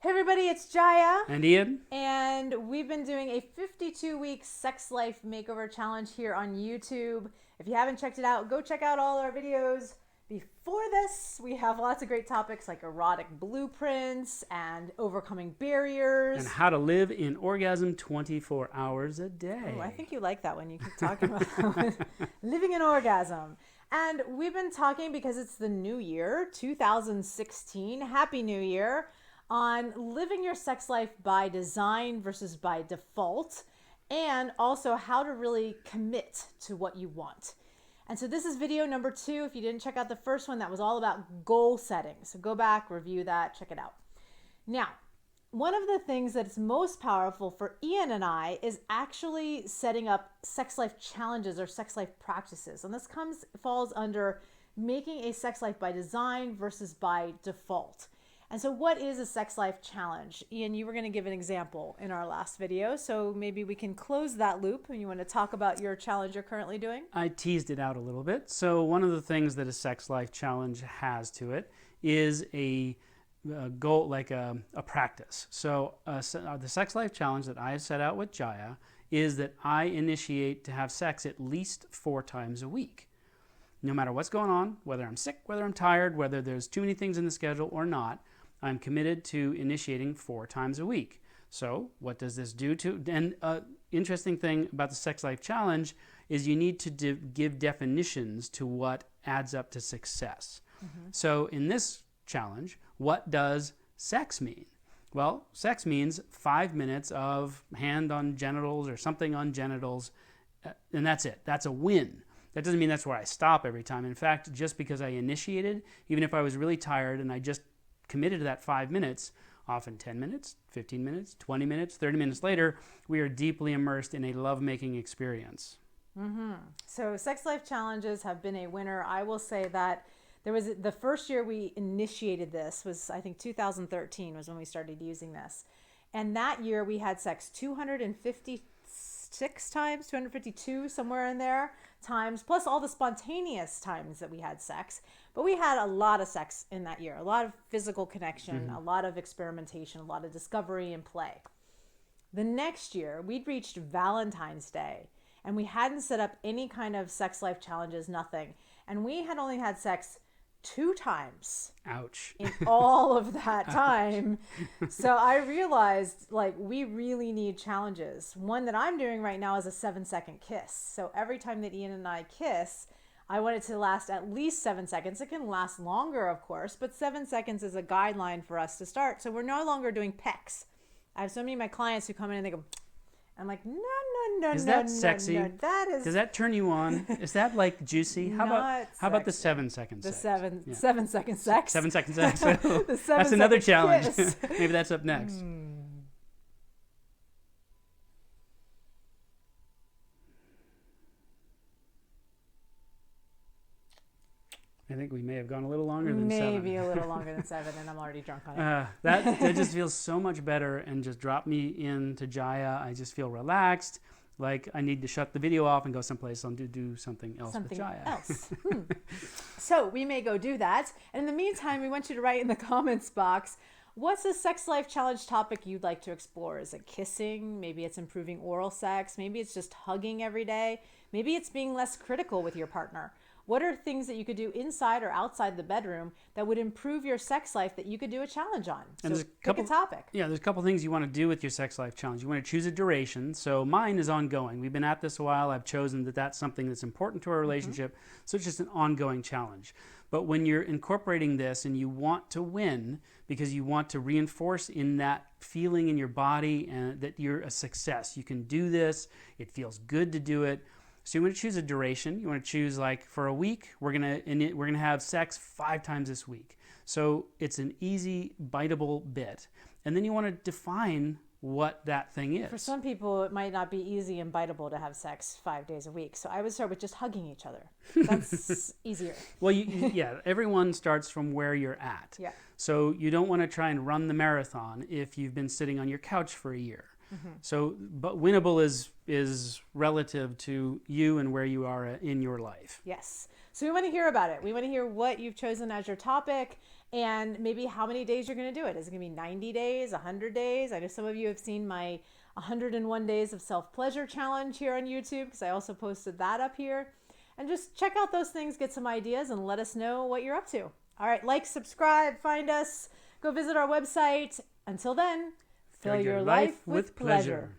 Hey everybody, it's Jaya. And Ian. And we've been doing a 52-week Sex Life Makeover challenge here on YouTube. If you haven't checked it out, go check out all our videos. Before this, we have lots of great topics like erotic blueprints and overcoming barriers. And how to live in orgasm 24 hours a day. Oh, I think you like that one. You keep talking about living in orgasm. And we've been talking because it's the new year, 2016. Happy New Year. On living your sex life by design versus by default, and also how to really commit to what you want. And so this is video number 2. If you didn't check out the first one, that was all about goal setting. So go back, review that, check it out. Now, one of the things that's most powerful for Ian and I is actually setting up sex life challenges or sex life practices. And this falls under making a sex life by design versus by default. And so what is a sex life challenge? Ian, you were going to give an example in our last video, so maybe we can close that loop. And you want to talk about your challenge you're currently doing? I teased it out a little bit. So one of the things that a sex life challenge has to it is a goal, like a practice. So the sex life challenge that I set out with Jaya is that I initiate to have sex at least 4 times a week. No matter what's going on, whether I'm sick, whether I'm tired, whether there's too many things in the schedule or not, I'm committed to initiating 4 times a week. So what does this do to, and interesting thing about the Sex Life Challenge is you need to give definitions to what adds up to success. Mm-hmm. So in this challenge, what does sex mean? Well, sex means 5 minutes of hand on genitals or something on genitals, and that's it. That's a win. That doesn't mean that's where I stop every time. In fact, just because I initiated, even if I was really tired and I just committed to that 5 minutes, often 10 minutes, 15 minutes, 20 minutes, 30 minutes later, we are deeply immersed in a lovemaking experience. Mm-hmm. So sex life challenges have been a winner. I will say that there was the first year we initiated this was, I think 2013 was when we started using this. And that year we had sex 256 times, 252, somewhere in there times, plus all the spontaneous times that we had sex. But we had a lot of sex in that year, a lot of physical connection, a lot of experimentation, a lot of discovery and play. The next year, we'd reached Valentine's Day, and we hadn't set up any kind of sex life challenges, nothing. And we had only had sex 2 times. Ouch. In all of that time. So I realized, like, we really need challenges. One that I'm doing right now is a 7-second kiss. So every time that Ian and I kiss, I want it to last at least 7 seconds. It can last longer, of course, but 7 seconds is a guideline for us to start. So we're no longer doing pecks. I have so many of my clients who come in and they go, I'm like, no. Is that sexy? No. That is. Does that turn you on? Is that like juicy? How about the 7-second sex? The 7-second sex. 7-second sex. That's another challenge. Maybe that's up next. I think we may have gone a little longer than 7. Maybe a little longer than 7, and I'm already drunk on it. That just feels so much better, and just drop me into Jaya. I just feel relaxed, like I need to shut the video off and go someplace and do something else with Jaya. So we may go do that. And in the meantime, we want you to write in the comments box, what's a sex life challenge topic you'd like to explore? Is it kissing? Maybe it's improving oral sex. Maybe it's just hugging every day. Maybe it's being less critical with your partner. What are things that you could do inside or outside the bedroom that would improve your sex life that you could do a challenge on? And so pick a topic. Yeah, there's a couple things you want to do with your sex life challenge. You want to choose a duration. So mine is ongoing. We've been at this a while. I've chosen that that's something that's important to our relationship. So it's just an ongoing challenge. But when you're incorporating this and you want to win because you want to reinforce in that feeling in your body and that you're a success, you can do this, it feels good to do it. So you want to choose a duration. You want to choose, like, for a week, we're gonna have sex 5 times this week. So it's an easy, biteable bit. And then you want to define what that thing is. For some people, it might not be easy and biteable to have sex 5 days a week. So I would start with just hugging each other. That's easier. Well, yeah, everyone starts from where you're at. Yeah. So you don't want to try and run the marathon if you've been sitting on your couch for a year. So, but winnable is relative to you and where you are in your life. Yes. So we want to hear about it. We want to hear what you've chosen as your topic and maybe how many days you're going to do it. Is it going to be 90 days, 100 days? I know some of you have seen my 101 Days of Self-Pleasure Challenge here on YouTube, because I also posted that up here. And just check out those things, get some ideas, and let us know what you're up to. All right, like, subscribe, find us, go visit our website. Until then, fill your life with pleasure.